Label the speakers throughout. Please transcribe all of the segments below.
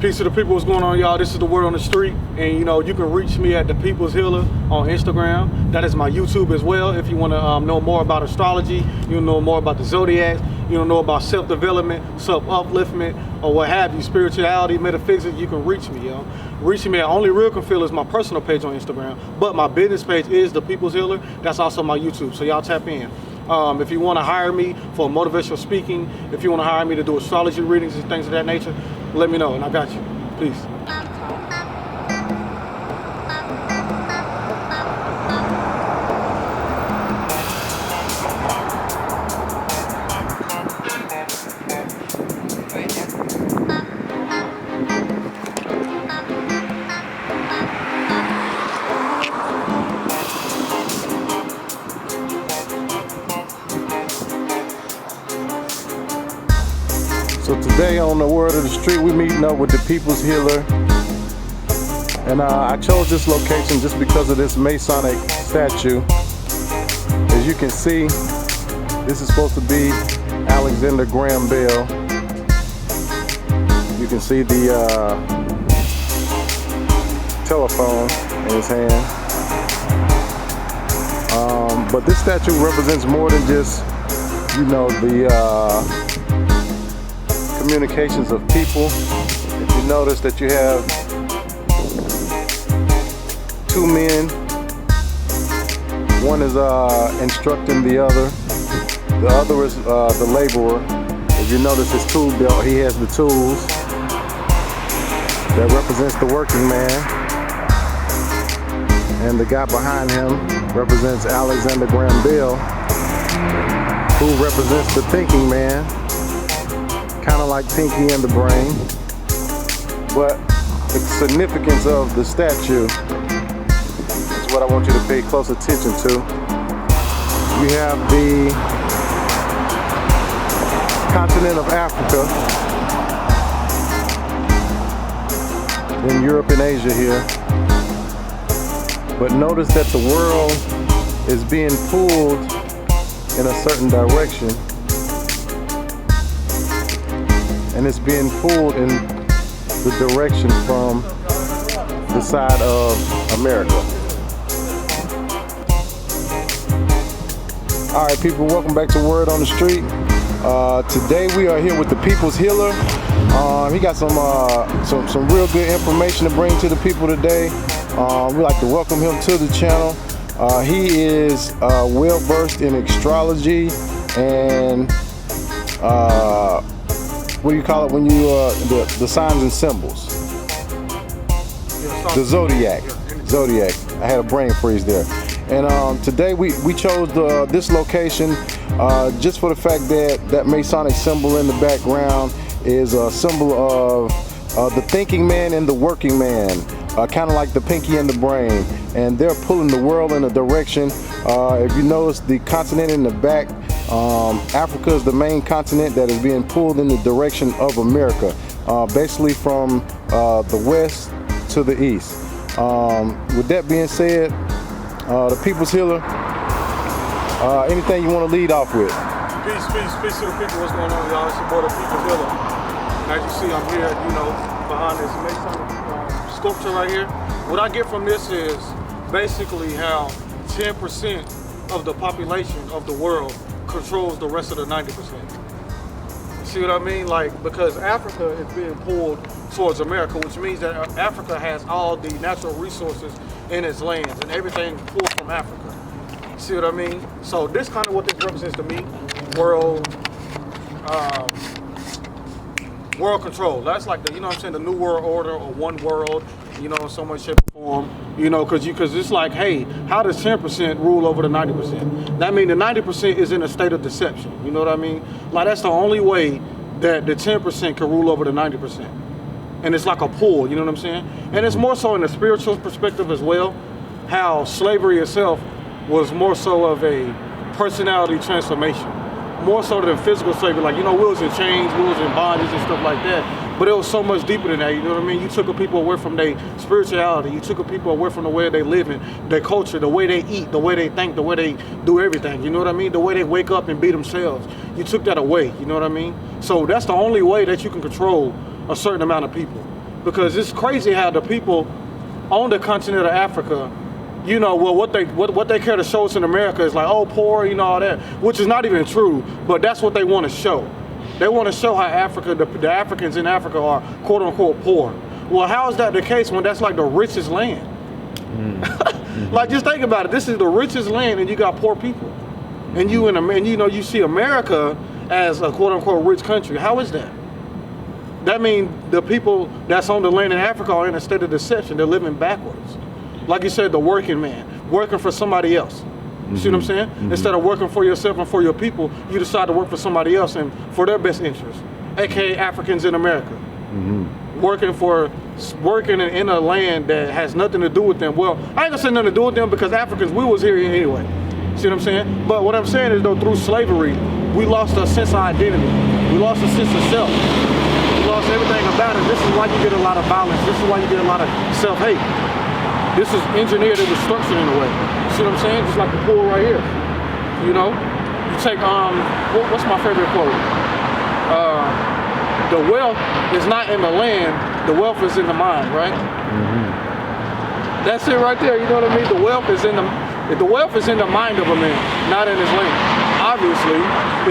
Speaker 1: Peace to the people, what's going on, y'all? This is The Word on the Street, and you can reach me at The People's Healer on Instagram. That is my YouTube as well. If you want to know more about astrology, you know more about the zodiac, you know about self-development, self-upliftment, or what have you, spirituality, metaphysics, you can reach me, yo. Reach me at Only Real Can Feel is my personal page on Instagram, but my business page is The People's Healer. That's also my YouTube, so y'all tap in. If you want to hire me for motivational speaking, if you want to hire me to do astrology readings and things of that nature, let me know, and I got you. Peace.
Speaker 2: So today on The Word of the Street, we're meeting up with the People's Healer. And I chose this location just because of this Masonic statue. As you can see, this is supposed to be Alexander Graham Bell. You can see the telephone in his hand. But this statue represents more than just, the communications of people. If you notice that you have two men, one is instructing the other is the laborer. If you notice his tool belt, he has the tools that represents the working man, and the guy behind him represents Alexander Graham Bell, who represents the thinking man, kind of like Pinky and the Brain. But the significance of the statue is what I want you to pay close attention to. You have the continent of Africa, then Europe and Asia here. But notice that the world is being pulled in a certain direction, and it's being pulled in the direction from the side of America. All right, people, welcome back to Word on the Street. Today we are here with the People's Healer. He got some real good information to bring to the people today. We'd like to welcome him to the channel. He is well versed in astrology and what do you call it when you the signs and symbols? The zodiac. Zodiac. I had a brain freeze there. And today we chose this location just for the fact that that Masonic symbol in the background is a symbol of the thinking man and the working man, kind of like the Pinky and the Brain. And they're pulling the world in a direction. If you notice the continent in the back, Africa is the main continent that is being pulled in the direction of America, basically from the west to the east. With that being said, the People's Healer, anything you want to lead off with?
Speaker 1: Peace to the people, what's going on, y'all? It's your boy, The People's Healer. As you see, I'm here, behind this Masonic sculpture right here. What I get from this is basically how 10% of the population of the world controls the rest of the 90%. See what I mean? Like, because Africa is being pulled towards America, which means that Africa has all the natural resources in its lands and everything pulled from Africa. See what I mean? So this kind of what this represents to me, world control. That's like the, the new world order or one world, in so much shape or form, because it's like, hey, how does 10% rule over the 90%? That means the 90% is in a state of deception. You know what I mean? Like, that's the only way that the 10% can rule over the 90%. And it's like a pull, you know what I'm saying? And it's more so in the spiritual perspective as well, how slavery itself was more so of a personality transformation, more so than physical slavery. Like, we was in chains, we was in bondage and stuff like that. But it was so much deeper than that, you know what I mean? You took a people away from their spirituality. You took a people away from the way they live in, their culture, the way they eat, the way they think, the way they do everything, you know what I mean? The way they wake up and be themselves. You took that away, you know what I mean? So that's the only way that you can control a certain amount of people. because it's crazy how the people on the continent of Africa, you know, well, what they care to show us in America is like, oh, poor, you know, all that, which is not even true, but that's what they want to show. They want to show how Africa, the Africans in Africa are quote unquote poor. Well, how is that the case when that's like the richest land? Like, just think about it. This is the richest land, and you got poor people, and you you see America as a quote unquote rich country. How is that? That means the people that's on the land in Africa are in a state of deception. They're living backwards. Like you said, the working man, working for somebody else. You see what I'm saying? Instead of working for yourself and for your people, you decide to work for somebody else and for their best interest, aka Africans in America. Working in a land that has nothing to do with them. Well, I ain't gonna say nothing to do with them because Africans, we was here anyway. See what I'm saying? But what I'm saying is though, through slavery, we lost a sense of identity. We lost a sense of self. We lost everything about it. This is why you get a lot of violence. This is why you get a lot of self-hate. This is engineered, it was structured in a way. See what I'm saying? Just like the pool right here. You know? You take, what's my favorite quote? The wealth is not in the land, the wealth is in the mind, right? That's it right there, you know what I mean? The wealth is in the mind of a man, not in his land. Obviously,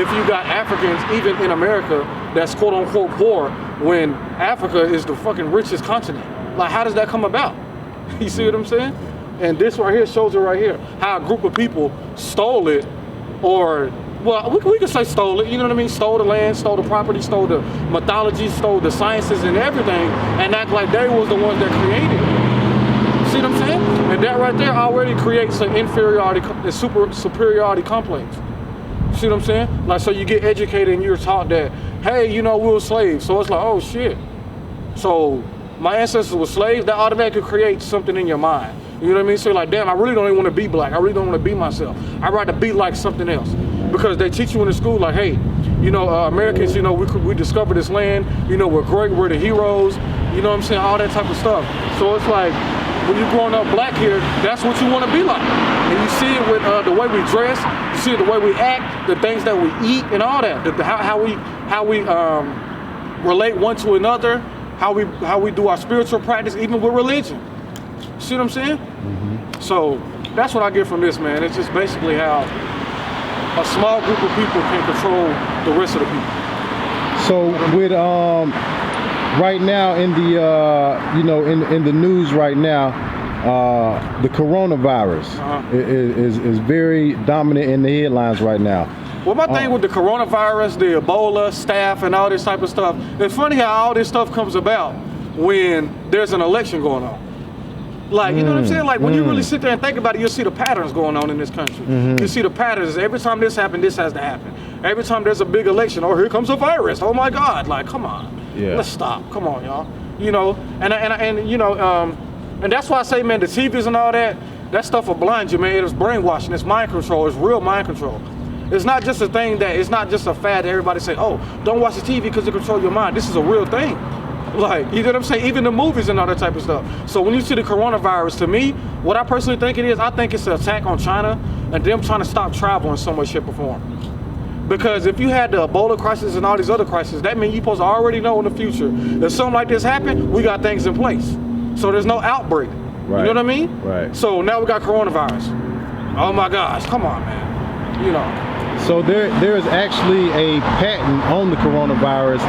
Speaker 1: if you got Africans, even in America, that's quote unquote poor, when Africa is the fucking richest continent. Like, how does that come about? You see what I'm saying? And this right here shows it right here. How a group of people stole it, or, well, we could say stole it, you know what I mean? Stole the land, stole the property, stole the mythology, stole the sciences and everything, and act like they was the ones that created it. See what I'm saying? And that right there already creates an inferiority, a superiority complex. See what I'm saying? Like, so you get educated and you're taught that, hey, you know, we were slaves. So it's like, oh shit. So my ancestors were slaves, that automatically creates something in your mind. You know what I mean? So you're like, damn, I really don't even want to be black. I really don't want to be myself. I'd rather be like something else. Because they teach you in the school, like, hey, you know, Americans, you know, we discovered this land, you know, we're great, we're the heroes, you know what I'm saying? All that type of stuff. So it's like, when you're growing up black here, that's what you want to be like. And you see it with the way we dress, you see it the way we act, the things that we eat, and all that. How we relate one to another, how we do our spiritual practice, even with religion. See what I'm saying? So that's what I get from this, man. It's just basically how a small group of people can control the rest of the people.
Speaker 2: So with right now in the you know, in the news right now, the coronavirus is very dominant in the headlines right now.
Speaker 1: Well, my thing with the coronavirus, the Ebola, staph, and all this type of stuff, it's funny how all this stuff comes about when there's an election going on. Like, you know what I'm saying? Like, when you really sit there and think about it, you'll see the patterns going on in this country. You see the patterns. Every time this happens, this has to happen. Every time there's a big election, oh, here comes a virus. Oh my God! Like, come on. Let's stop. Come on, y'all. You know, and you know, and that's why I say, man, the TVs and all that stuff will blind you, man. It's brainwashing. It's mind control. It's real mind control. It's not just a thing it's not just a fad that everybody say, oh, don't watch the TV because it controls your mind. This is a real thing. Like, you know what I'm saying? Even the movies and all that type of stuff. So when you see the coronavirus, to me, what I personally think it is, I think it's an attack on China and them trying to stop travel in some way, shape, or form. Because if you had the Ebola crisis and all these other crises, that means you're supposed to already know in the future that something like this happened, we got things in place. So there's no outbreak. Right. You know what I mean?
Speaker 2: Right.
Speaker 1: So now we got coronavirus. Oh my gosh, come on, man. You know.
Speaker 2: So there is actually a patent on the coronavirus,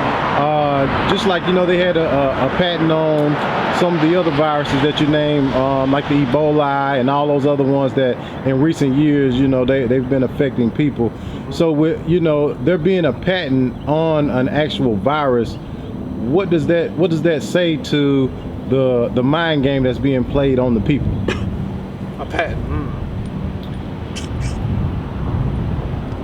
Speaker 2: just like, you know, they had a patent on some of the other viruses that you named, like the Ebola and all those other ones that in recent years, you know, they've been affecting people. So with, you know, there being a patent on an actual virus, what does that say to the mind game that's being played on the people?
Speaker 1: A patent.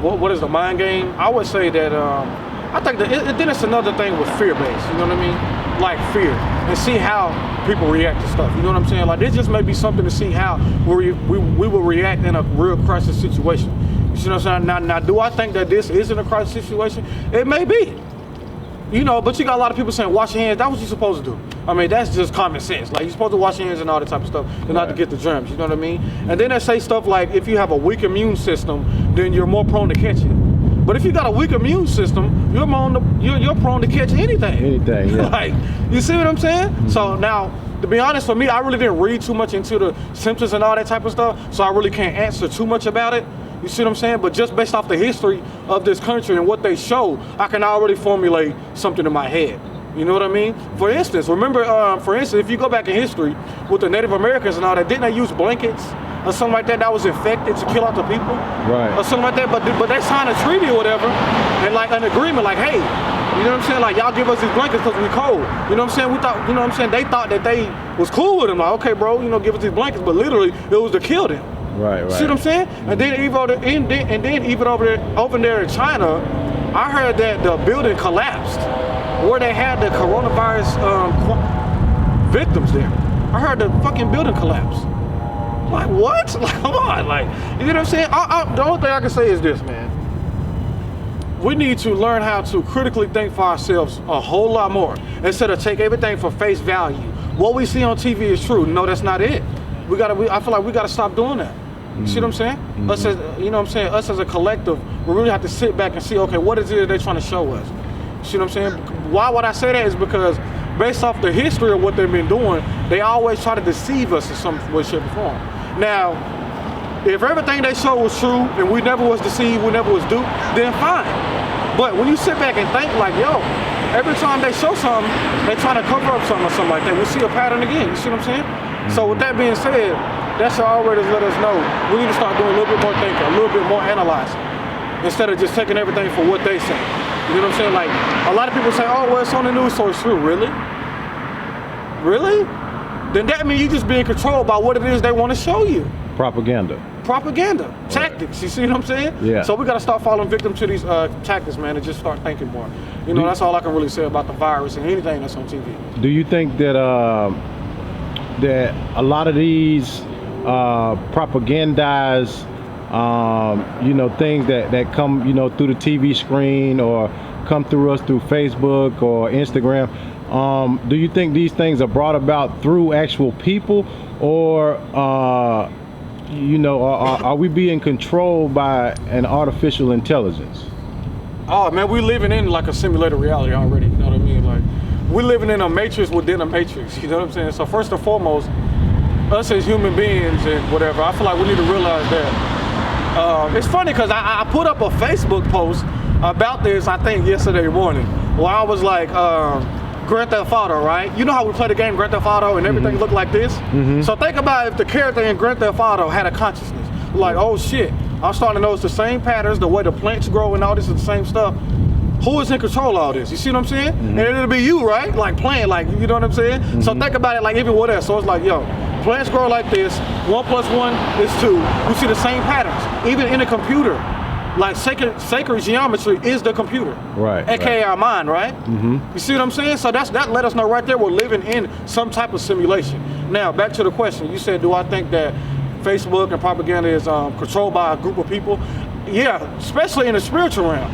Speaker 1: What is the mind game? I would say that I think that then it's another thing with fear-based. You know what I mean? Like fear, and see how people react to stuff. You know what I'm saying? Like, this just may be something to see how we will react in a real crisis situation. You see what I'm saying? Now, do I think that this isn't a crisis situation? It may be. You know, but you got a lot of people saying, wash your hands. That's what you're supposed to do. I mean, that's just common sense. Like, you're supposed to wash your hands and all that type of stuff, and not to get the germs. You know what I mean? And then they say stuff like, if you have a weak immune system, then you're more prone to catch it. But if you got a weak immune system, you're prone to catch anything.
Speaker 2: Anything, yeah.
Speaker 1: Like, you see what I'm saying? So now, to be honest, for me, I really didn't read too much into the symptoms and all that type of stuff, so I really can't answer too much about it. You see what I'm saying? But just based off the history of this country and what they show, I can already formulate something in my head. You know what I mean? For instance, remember, if you go back in history with the Native Americans and all that, didn't they use blankets or something like that was infected to kill out the people?
Speaker 2: Right.
Speaker 1: Or something like that. But they signed a treaty or whatever, and like an agreement, like, hey, you know what I'm saying? Like, y'all give us these blankets because we cold. You know what I'm saying? We thought, you know what I'm saying? They thought that they was cool with them. Like, okay, bro, you know, give us these blankets. But literally, it was to kill them.
Speaker 2: Right.
Speaker 1: See what I'm saying? And then even over there in China, I heard that the building collapsed where they had the coronavirus victims there. I heard the fucking building collapse. Like, what? Like, come on. Like, you know what I'm saying? The only thing I can say is this, man. We need to learn how to critically think for ourselves a whole lot more instead of take everything for face value. What we see on TV is true. No, that's not it. I feel like we gotta stop doing that. You see what I'm saying?
Speaker 2: Mm-hmm.
Speaker 1: Us as, you know what I'm saying? Us as a collective, we really have to sit back and see, okay, what is it they're trying to show us? You see what I'm saying? Why would I say that is because based off the history of what they've been doing, they always try to deceive us in some way, shape, or form. Now, if everything they show was true and we never was deceived, we never was duped, then fine. But when you sit back and think like, yo, every time they show something, they try to cover up something or something like that. We see a pattern again, you see what I'm saying? So with that being said, that should already let us know we need to start doing a little bit more thinking, a little bit more analyzing, instead of just taking everything for what they say. You know what I'm saying? Like, a lot of people say, oh, well, it's on the news, so it's true. Really? Really? Then that means you just being controlled by what it is they want to show you.
Speaker 2: Propaganda.
Speaker 1: Tactics, you see what I'm saying?
Speaker 2: Yeah.
Speaker 1: So we got to start falling victim to these tactics, man, and just start thinking more. You know, that's all I can really say about the virus and anything that's on TV.
Speaker 2: Do you think that that a lot of these propagandized things that come, through the TV screen or come through us through Facebook or Instagram, do you think these things are brought about through actual people, or are we being controlled by an artificial intelligence?
Speaker 1: Oh man, we're living in like a simulated reality already, you know what I mean? Like, we're living in a matrix within a matrix, you know what I'm saying? So first and foremost, us as human beings and whatever, I feel like we need to realize that. It's funny because I put up a Facebook post about this, I think yesterday morning, where I was like, Grand Theft Auto, right? You know how we play the game Grand Theft Auto and everything looked like this? So think about if the character in Grand Theft Auto had a consciousness. Like, oh shit, I'm starting to notice the same patterns, the way the plants grow and all this is the same stuff. Who is in control of all this? You see what I'm saying? And it'll be you, right? Like playing, like, you know what I'm saying? So think about it like even with us. So it's like, yo, plants grow like this, 1 + 1 is 2. You see the same patterns, even in a computer. Like sacred geometry is the computer,
Speaker 2: right?
Speaker 1: AKA our mind, right? You see what I'm saying? So that let us know right there we're living in some type of simulation. Now back to the question. You said, do I think that Facebook and propaganda is controlled by a group of people? Yeah, especially in the spiritual realm.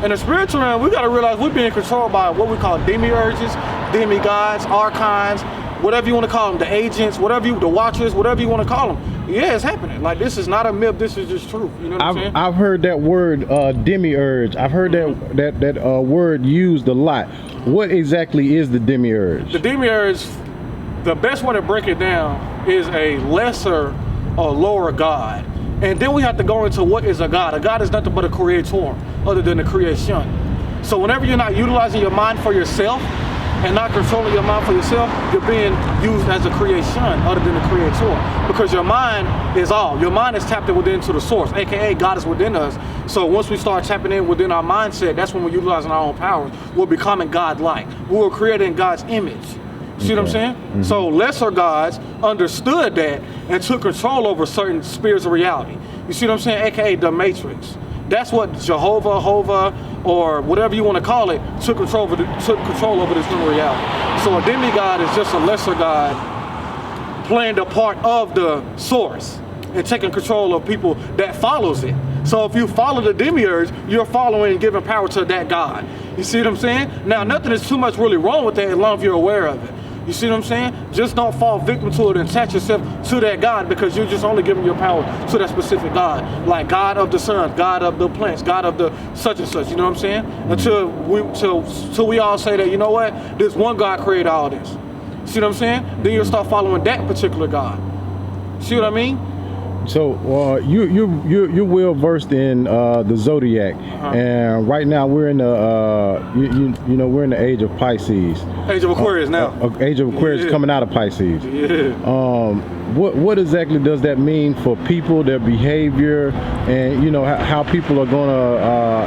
Speaker 1: In the spiritual realm, we got to realize we're being controlled by what we call demiurges, demigods, archons, whatever you want to call them, the agents, the watchers, whatever you want to call them. Yeah, it's happening. Like, this is not a myth. This is just truth. You know what I'm saying?
Speaker 2: I've heard that word demiurge. I've heard that word used a lot. What exactly is the demiurge?
Speaker 1: The demiurge, the best way to break it down is a lesser or lower god. And then we have to go into what is a god. A god is nothing but a creator other than the creation. So whenever you're not utilizing your mind for yourself and not controlling your mind for yourself, you're being used as a creation other than the creator. Because your mind is all. Your mind is tapped in within to the source, aka God is within us. So once we start tapping in within our mindset, that's when we're utilizing our own powers. We're becoming God-like. We were created in God's image. See what I'm saying? So lesser gods understood that and took control over certain spheres of reality. You see what I'm saying? AKA the Matrix. That's what Jehovah, Hova, or whatever you want to call it, took control over this new reality. So a demigod is just a lesser god playing the part of the source and taking control of people that follows it. So if you follow the demiurge, you're following and giving power to that god. You see what I'm saying? Now, nothing is too much really wrong with that as long as you're aware of it. You see what I'm saying? Just don't fall victim to it and attach yourself to that God, because you're just only giving your power to that specific God. Like God of the sun, God of the plants, God of the such and such, you know what I'm saying? Until we all say that, you know what, this one God created all this. See what I'm saying? Then you'll start following that particular God. See what I mean?
Speaker 2: So you're well versed in the zodiac, and right now we're in the we're in the age of Pisces.
Speaker 1: Age of Aquarius now.
Speaker 2: Age of Aquarius coming out of Pisces.
Speaker 1: Yeah.
Speaker 2: What exactly does that mean for people, their behavior, and how people are gonna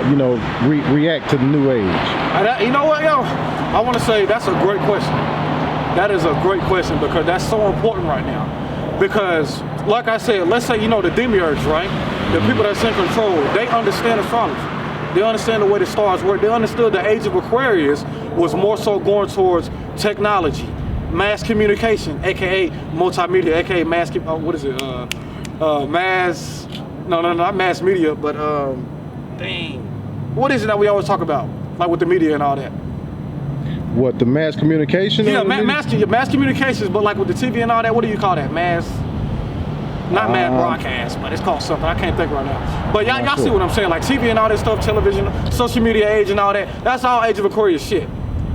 Speaker 2: react to the new age?
Speaker 1: You know what, yo? I want to say that's a great question. That is a great question, because that's so important right now. Because, like I said, let's say, the demiurge, right? The people that's in control, they understand astrology. They understand the way the stars work. They understood the age of Aquarius was more so going towards technology, mass communication, aka multimedia, aka mass, what is it? Not mass media, but what is it that we always talk about? Like with the media and all that.
Speaker 2: What, the mass communication?
Speaker 1: Yeah, mass communications, but like with the TV and all that, what do you call that? Mass broadcast, but it's called something. I can't think right now. But y'all see what I'm saying? Like TV and all that stuff, television, social media age and all that, that's all Age of Aquarius shit.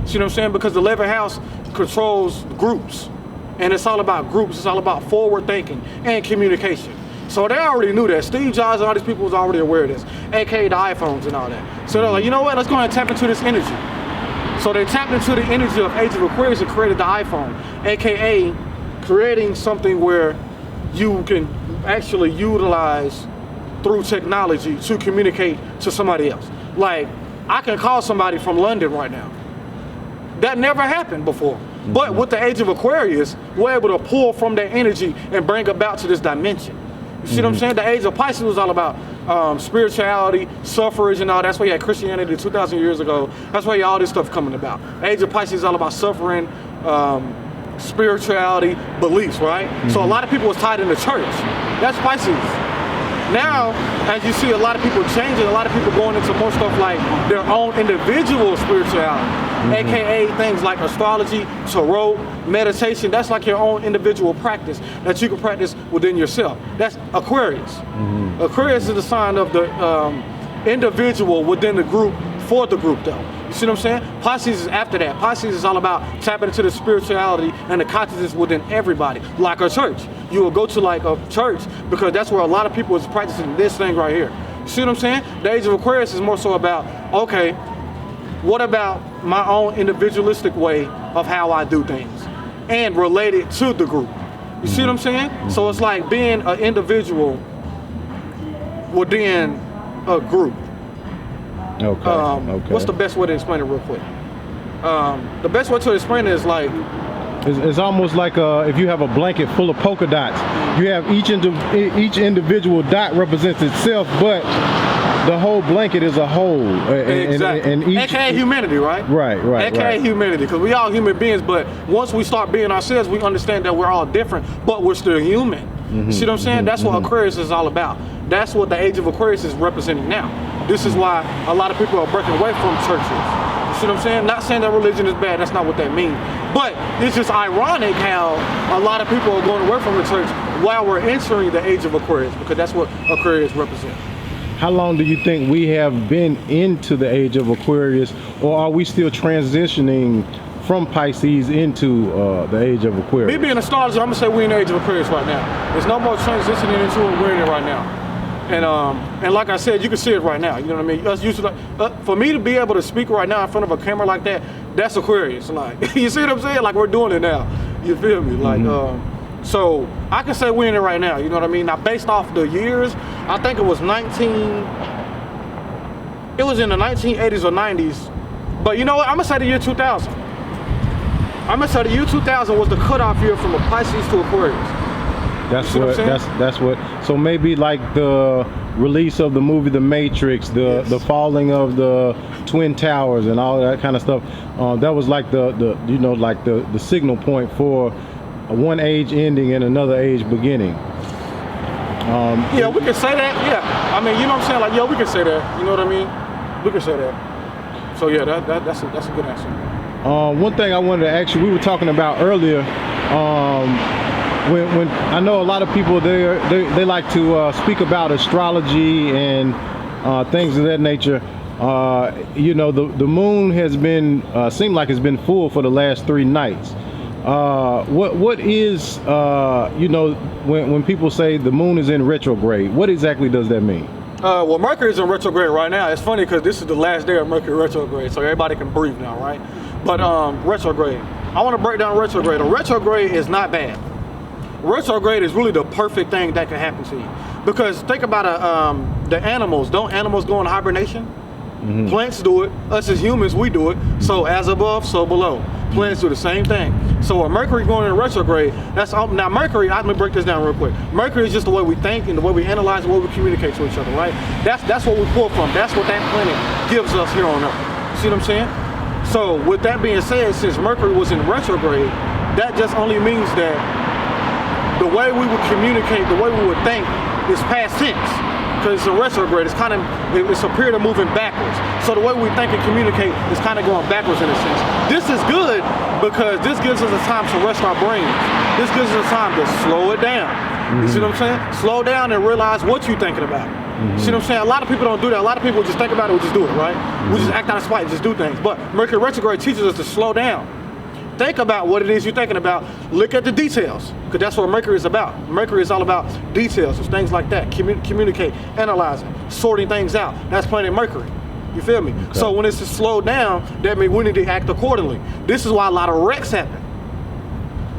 Speaker 1: See what I'm saying? Because the 11th house controls groups. And it's all about groups. It's all about forward thinking and communication. So they already knew that. Steve Jobs and all these people was already aware of this, aka the iPhones and all that. So they're like, you know what? Let's go ahead and tap into this energy. So they tapped into the energy of Age of Aquarius and created the iPhone, aka creating something where you can actually utilize through technology to communicate to somebody else. Like, I can call somebody from London right now. That never happened before. But with the Age of Aquarius, we're able to pull from that energy and bring about to this dimension. You see what I'm saying? The Age of Pisces was all about spirituality, suffrage, and all. That's why you had Christianity 2,000 years ago. That's why you had all this stuff coming about. The Age of Pisces is all about suffering, spirituality, beliefs, right? So a lot of people was tied in the church. That's Pisces. Now, as you see a lot of people changing, a lot of people going into more stuff like their own individual spirituality, aka things like astrology, tarot, meditation. That's like your own individual practice that you can practice within yourself. That's Aquarius. Aquarius is the sign of the individual within the group for the group, though. You see what I'm saying? Pisces is after that. Pisces is all about tapping into the spirituality and the consciousness within everybody, like a church. You will go to like a church because that's where a lot of people is practicing this thing right here. You see what I'm saying? The Age of Aquarius is more so about, okay, what about my own individualistic way of how I do things and relate it to the group? You see what I'm saying? So it's like being an individual within a group.
Speaker 2: Okay.
Speaker 1: What's the best way to explain it real quick? The best way to explain it is like,
Speaker 2: it's almost like if you have a blanket full of polka dots. You have each individual dot represents itself, but the whole blanket is a whole.
Speaker 1: Exactly.
Speaker 2: And
Speaker 1: AKA humanity, right?
Speaker 2: Right.
Speaker 1: AKA humanity, because we all human beings, but once we start being ourselves, we understand that we're all different, but we're still human. See what I'm saying? That's what Aquarius is all about. That's what the Age of Aquarius is representing now. This is why a lot of people are breaking away from churches. You see what I'm saying? Not saying that religion is bad, that's not what that means. But it's just ironic how a lot of people are going away from the church while we're entering the Age of Aquarius, because that's what Aquarius represents.
Speaker 2: How long do you think we have been into the Age of Aquarius, or are we still transitioning from Pisces into the Age of Aquarius?
Speaker 1: Me being an astrologer, I'm gonna say we're in the Age of Aquarius right now. There's no more transitioning into it, we're in it right now. And like I said, you can see it right now. You know what I mean? Us usually, for me to be able to speak right now in front of a camera like that, that's Aquarius. Like, you see what I'm saying? Like, we're doing it now. You feel me? Like, so I can say we're in it right now. You know what I mean? Now, based off the years, I think it was in the 1980s or 90s. But you know what? I'm gonna say the year 2000. I'm gonna say the year 2000 was the cutoff year from a Pisces to Aquarius.
Speaker 2: That's what. So maybe like the release of the movie The Matrix, the falling of the Twin Towers, and all that kind of stuff. That was like the signal point for one age ending and another age beginning.
Speaker 1: Yeah, we can say that. Yeah, I mean, you know what I'm saying? Like, yeah, we can say that. You know what I mean? We can say that. So yeah, that's a good answer.
Speaker 2: One thing I wanted to ask you, we were talking about earlier, when I know a lot of people they like to speak about astrology and things of that nature. You know, the moon has been seemed like it's been full for the last 3 nights. What is you know, when people say the moon is in retrograde, what exactly does that mean?
Speaker 1: Well, Mercury is in retrograde right now. It's funny because this is the last day of Mercury retrograde, so everybody can breathe now, right? But retrograde, I want to break down retrograde. A retrograde is not bad. Retrograde is really the perfect thing that can happen to you, because think about the animals. Don't animals go in hibernation? Mm-hmm. Plants do it. Us as humans, we do it. So as above, so below. Plants do the same thing. So a Mercury going in retrograde, that's now Mercury. Let me break this down real quick. Mercury is just the way we think and the way we analyze, the way we communicate to each other, right? That's what we pull from. That's what that planet gives us here on Earth. See what I'm saying? So with that being said, since Mercury was in retrograde, that just only means that the way we would communicate, the way we would think is past tense. Because it's a retrograde, it's a period of moving backwards. So the way we think and communicate is kind of going backwards in a sense. This is good because this gives us a time to rest our brains. This gives us a time to slow it down. You see what I'm saying? Slow down and realize what you're thinking about. See what I'm saying? A lot of people don't do that. A lot of people just think about it, we just do it, right? We just act out of spite, just do things. But Mercury retrograde teaches us to slow down. Think about what it is you're thinking about. Look at the details, because that's what Mercury is about. Mercury is all about details, it's things like that. Communicate, analyzing, sorting things out. That's planet Mercury. You feel me? Okay. So when it's slowed down, that means we need to act accordingly. This is why a lot of wrecks happen,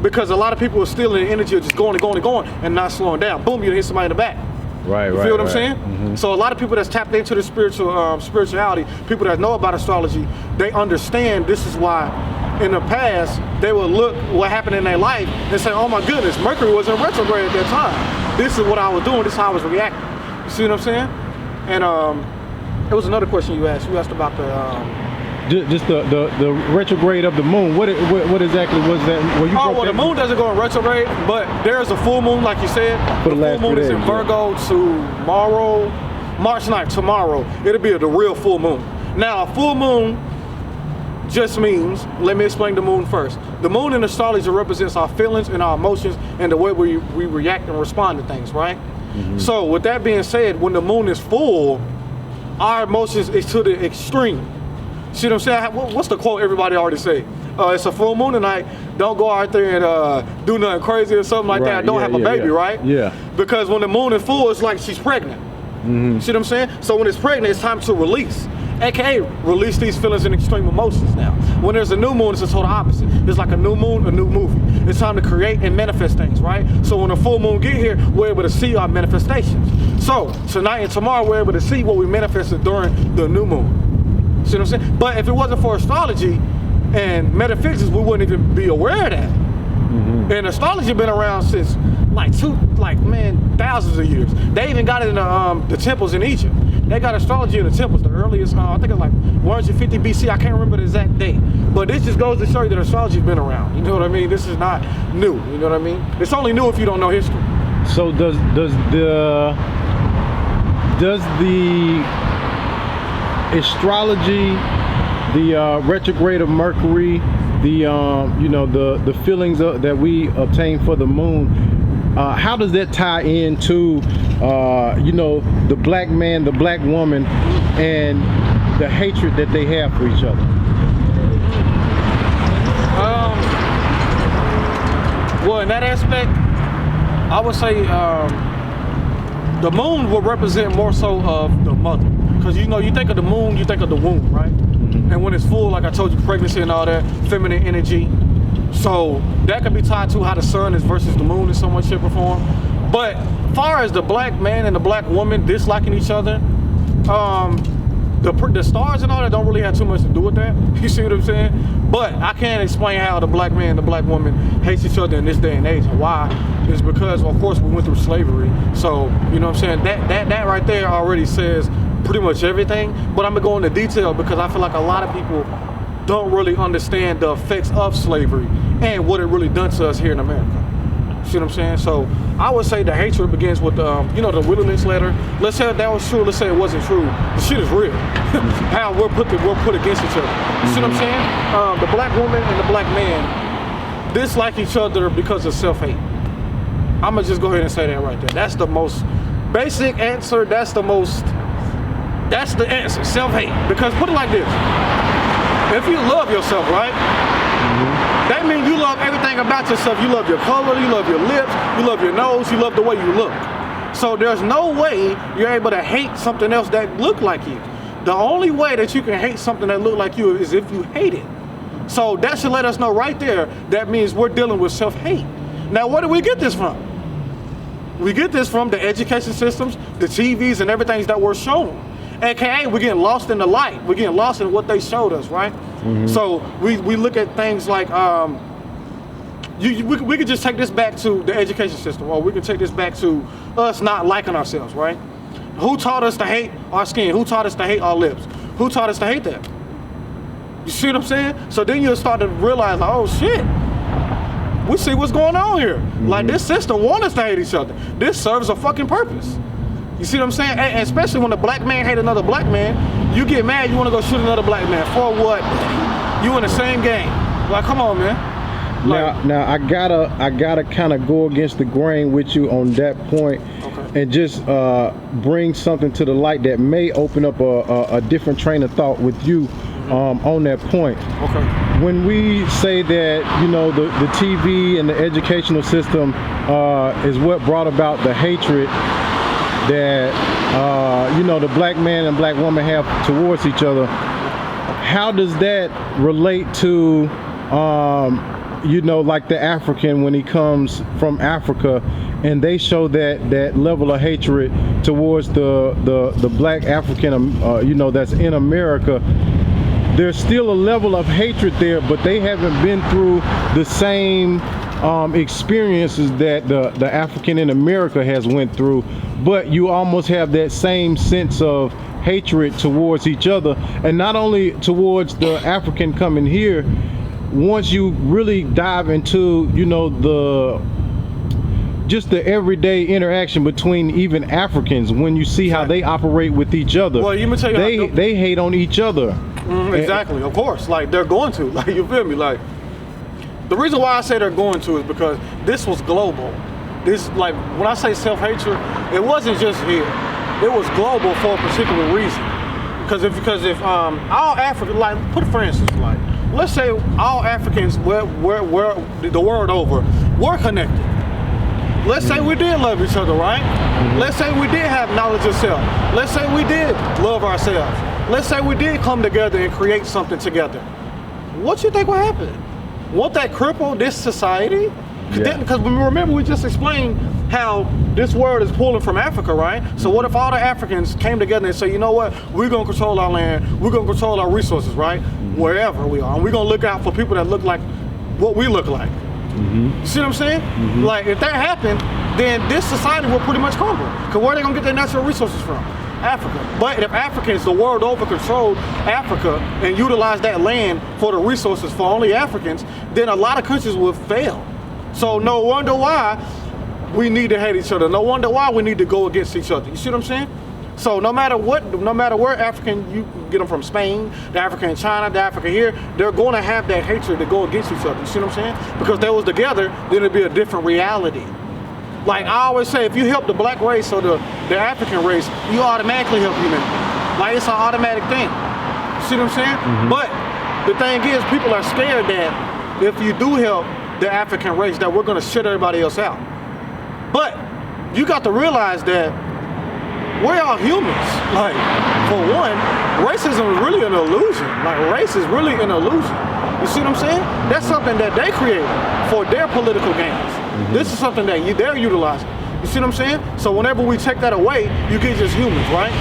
Speaker 1: because a lot of people are still in the energy of just going and going and going and not slowing down. Boom, you hit somebody in the back.
Speaker 2: Right,
Speaker 1: you feel what I'm saying? So a lot of people that's tapped into the spirituality, people that know about astrology, they understand this is why in the past they will look what happened in their life and say, oh my goodness, Mercury was in retrograde at that time. This is what I was doing, this is how I was reacting. You see what I'm saying? And it was another question you asked. You asked about
Speaker 2: just the retrograde of the moon. What exactly was that?
Speaker 1: Well, the moon doesn't go in retrograde, but there's a full moon, like you said. The full moon is in Virgo tomorrow, March 9th, tomorrow. It'll be the real full moon. Now, a full moon just means, let me explain the moon first. The moon in astrology represents our feelings and our emotions and the way we react and respond to things, right? So with that being said, when the moon is full, our emotions is to the extreme. See what I'm saying? What's the quote everybody already say? It's a full moon tonight. Don't go out there and do nothing crazy or something like that. Don't have a baby, right?
Speaker 2: Yeah.
Speaker 1: Because when the moon is full, it's like she's pregnant. See what I'm saying? So when it's pregnant, it's time to release. AKA release these feelings and extreme emotions now. When there's a new moon, it's the total opposite. It's like a new moon, a new movie. It's time to create and manifest things, right? So when the full moon get here, we're able to see our manifestations. So tonight and tomorrow, we're able to see what we manifested during the new moon. See what I'm saying? But if it wasn't for astrology and metaphysics, we wouldn't even be aware of that. And astrology been around since thousands of years. They even got it in the temples in Egypt. They got astrology in the temples, the earliest, I think it's like 150 BC, I can't remember the exact date. But this just goes to show you that astrology's been around, you know what I mean? This is not new, you know what I mean? It's only new if you don't know history.
Speaker 2: So does the astrology, the retrograde of Mercury, the feelings that we obtain for the moon, how does that tie into the black man, the black woman, and the hatred that they have for each other?
Speaker 1: Well, in that aspect, I would say the moon will represent more so of the mother, because you think of the moon, you think of the womb, right? And when it's full, like I told you, pregnancy and all that, feminine energy. So that could be tied to how the sun is versus the moon in some way, shape, or form. But as far as the black man and the black woman disliking each other, the stars and all that don't really have too much to do with that. You see what I'm saying? But I can't explain how the black man and the black woman hates each other in this day and age, and why. It's because, of course, we went through slavery. So, you know what I'm saying? That right there already says pretty much everything. But I'm gonna go into detail because I feel like a lot of people don't really understand the effects of slavery and what it really done to us here in America. See what I'm saying? So I would say the hatred begins with the Willie Lynch letter. Let's say that was true. Let's say it wasn't true. The shit is real. How we're put against each other. You see what I'm saying? The black woman and the black man dislike each other because of self-hate. I'm gonna just go ahead and say that right there. That's the most basic answer. That's the answer. Self-hate. Because put it like this: if you love yourself, right? That means you love everything about yourself. You love your color, you love your lips, you love your nose, you love the way you look. So there's no way you're able to hate something else that look like you. The only way that you can hate something that look like you is if you hate it. So that should let us know right there, that means we're dealing with self-hate. Now, where do we get this from? We get this from the education systems, the TVs, and everything that we're shown. AKA, we're getting lost in the light. We're getting lost in what they showed us, right? So we look at things like, we could just take this back to the education system, or we can take this back to us not liking ourselves, right? Who taught us to hate our skin? Who taught us to hate our lips? Who taught us to hate that? You see what I'm saying? So then you'll start to realize, like, oh shit, we see what's going on here. Like, this system wants us to hate each other. This serves a fucking purpose. You see what I'm saying? And especially when a black man hate another black man, you get mad, you want to go shoot another black man. For what? You in the same game. Like, come on, man. Like,
Speaker 2: now I gotta kind of go against the grain with you on that point, and just bring something to the light that may open up a different train of thought with you on that point.
Speaker 1: Okay.
Speaker 2: When we say that, you know, the TV and the educational system is what brought about the hatred that you know, the black man and black woman have towards each other, how does that relate to you know, like the African when he comes from Africa and they show that level of hatred towards the black African you know, that's in America? There's still a level of hatred there, but they haven't been through the same experiences that the African in America has went through, but you almost have that same sense of hatred towards each other, and not only towards the African coming here. Once you really dive into, you know, just the everyday interaction between even Africans, when you see how they operate with each other,
Speaker 1: well, let me tell you,
Speaker 2: they hate on each other.
Speaker 1: Exactly, of course. Like, they're going to, like, you feel me? Like, the reason why I say they're going to is because this was global. This, like, when I say self-hatred, it wasn't just here. It was global for a particular reason. Because if all Africans, like, put for instance, like, let's say all Africans were the world over, were connected. Let's say we did love each other, right? Let's say we did have knowledge of self. Let's say we did love ourselves. Let's say we did come together and create something together. What you think would happen? Won't that cripple this society? Because remember, we just explained how this world is pulling from Africa, right? So what if all the Africans came together and say, you know what, we're gonna control our land, we're gonna control our resources, right? Wherever we are, and we're gonna look out for people that look like what we look like. You see what I'm saying? Like, if that happened, then this society will pretty much crumble. Because where are they gonna get their natural resources from? Africa. But if Africans the world over controlled Africa and utilized that land for the resources for only Africans, then a lot of countries would fail. So no wonder why we need to hate each other. No wonder why we need to go against each other. You see what I'm saying? So no matter where African, you get them from Spain, the African in China, the African here, they're going to have that hatred to go against each other. You see what I'm saying? Because they was together, then it'd be a different reality. Like I always say, if you help the black race or the African race, you automatically help humanity. Like, it's an automatic thing. You see what I'm saying? But the thing is, people are scared that if you do help the African race, that we're gonna shut everybody else out. But you got to realize that we're all humans. Like, for one, racism is really an illusion. Like, race is really an illusion. You see what I'm saying? That's something that they created for their political gains. This is something that they're utilizing. You see what I'm saying? So whenever we take that away, you get just humans, right?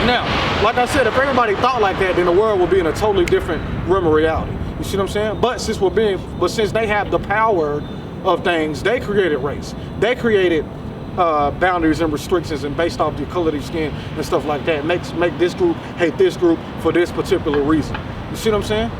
Speaker 1: Now, like I said, if everybody thought like that, then the world would be in a totally different realm of reality. You see what I'm saying? But since they have the power of things, they created race. They created boundaries and restrictions, and based off the color of their skin and stuff like that, make this group hate this group for this particular reason. You see what I'm saying?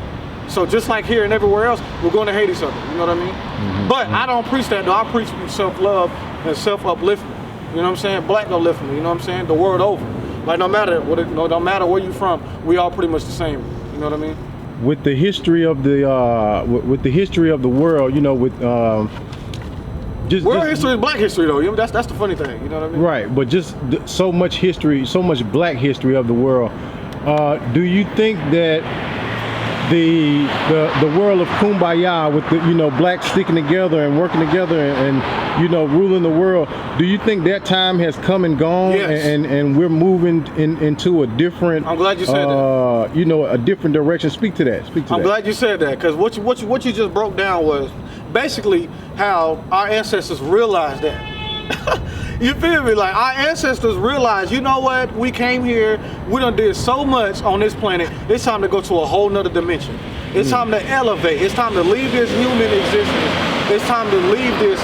Speaker 1: So just like here and everywhere else, we're going to hate each other. You know what I mean? But I don't preach that though. I preach self-love and self-upliftment. You know what I'm saying? Black upliftment. You know what I'm saying? The world over. Like no matter what, no matter where you from, we all pretty much the same. You know what I mean?
Speaker 3: With the history of the world, you know, with
Speaker 1: world history is black history though. You know, that's the funny thing. You know what I mean?
Speaker 3: Right, but just so much history, so much black history of the world. Do you think that the world of Kumbaya, with the blacks sticking together and working together and ruling the world, do you think that time has come and gone?
Speaker 1: Yes.
Speaker 3: and we're moving into a different,
Speaker 1: I'm glad you said that.
Speaker 3: A different direction? Speak to that.
Speaker 1: I'm glad you said that, because what you just broke down was basically how our ancestors realized that. You feel me? Like our ancestors realized, you know what? We came here, we done did so much on this planet. It's time to go to a whole nother dimension. It's time to elevate. It's time to leave this human existence. It's time to leave this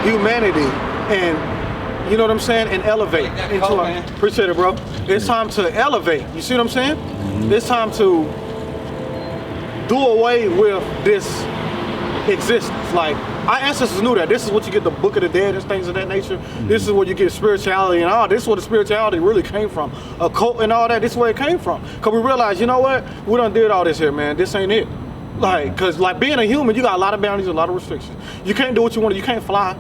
Speaker 1: humanity and, you know what I'm saying, and elevate into appreciate it, bro. It's time to elevate. You see what I'm saying? It's time to do away with this existence. Like our ancestors knew that. This is what you get the Book of the Dead and things of that nature. This is where you get spirituality and all. This is where the spirituality really came from. A cult and all that. This is where it came from. Cause we realized, you know what? We done did all this here, man. This ain't it. Like, cause like being a human, you got a lot of boundaries, a lot of restrictions. You can't do what you want to. You can't fly.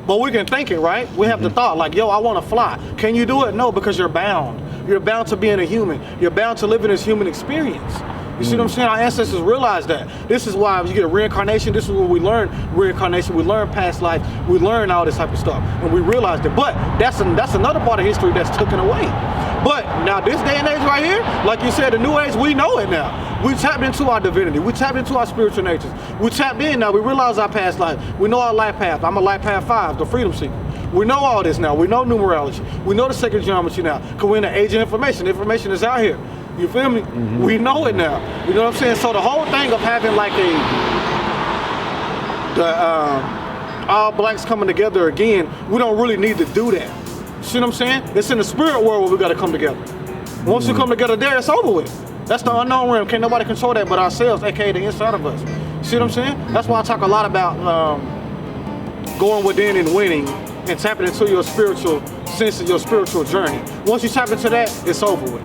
Speaker 1: But we can think it, right? We have the thought, like, yo, I want to fly. Can you do it? No, because you're bound. You're bound to being a human. You're bound to living this human experience. You see what I'm saying? Our ancestors realized that. This is why you get a reincarnation. This is where we learn reincarnation. We learn past life. We learn all this type of stuff. And we realized it. But that's another part of history that's taken away. But now this day and age right here, like you said, the new age, we know it now. We tapped into our divinity. We tapped into our spiritual natures. We tapped in now. We realize our past life. We know our life path. I'm a life path 5, the freedom seeker. We know all this now. We know numerology. We know the sacred geometry now. Because we're in the age of information. Information is out here. You feel me? We know it now. You know what I'm saying? So the whole thing of having like all blacks coming together again, we don't really need to do that. See what I'm saying? It's in the spirit world where we got to come together. Once we come together there, it's over with. That's the unknown realm. Can't nobody control that but ourselves, aka the inside of us. See what I'm saying? That's why I talk a lot about going within and winning and tapping into your spiritual sense of your spiritual journey. Once you tap into that, it's over with.